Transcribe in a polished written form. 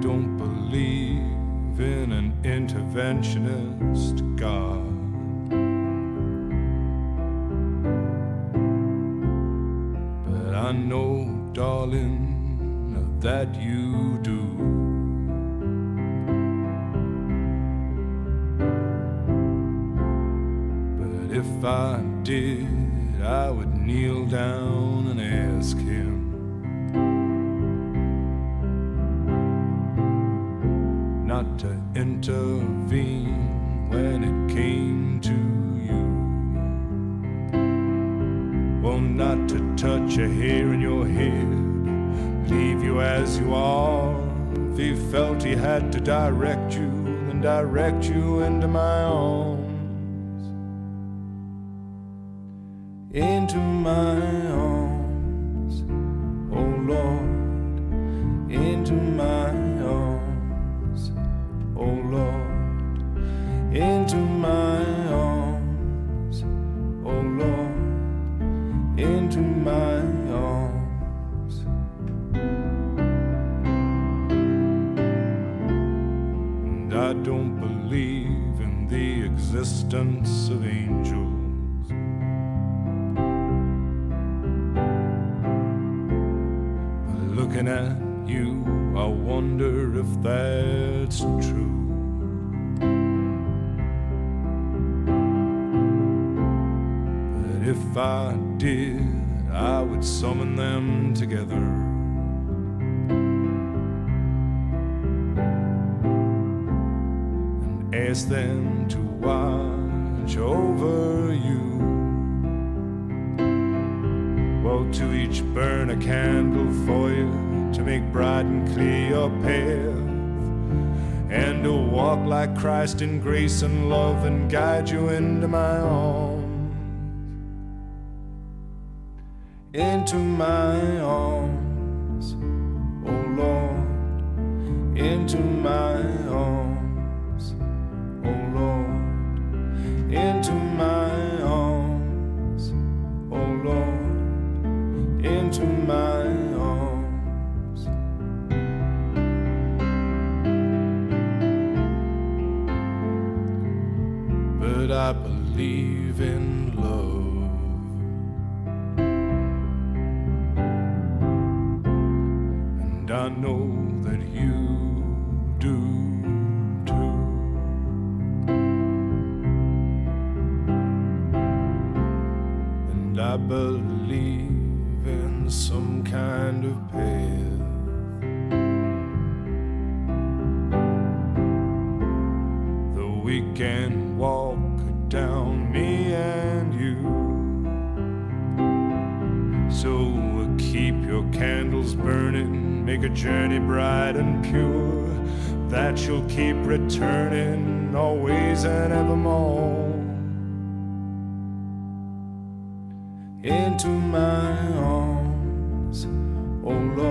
don't believe in an interventionist God. But I know, darling, that you do. But if I did, I would kneel down and ask him not to intervene when it came to you. Well, not to touch a hair in your head, leave you as you are. If he felt he had to direct you, then direct you into my arms. Into my arms, oh Lord, into my arms, oh Lord, into my arms, oh Lord, into my arms. And I don't believe in the existence of angels. Looking at you, I wonder if that's true. But if I did, I would summon them together and ask them to watch over you. Well, to each burn a candle for you, to make bright and clear your path, and to walk like Christ in grace and love and guide you into my arms. Into my arms, oh Lord, into my arms, oh Lord, into my arms, oh Lord, into my arms. But I believe in love, and I know that you do too. And I believe in some kind of path that we can walk down, me and you. So keep your candles burning, make a journey bright and pure, that you'll keep returning always and evermore. Into my arms, oh Lord,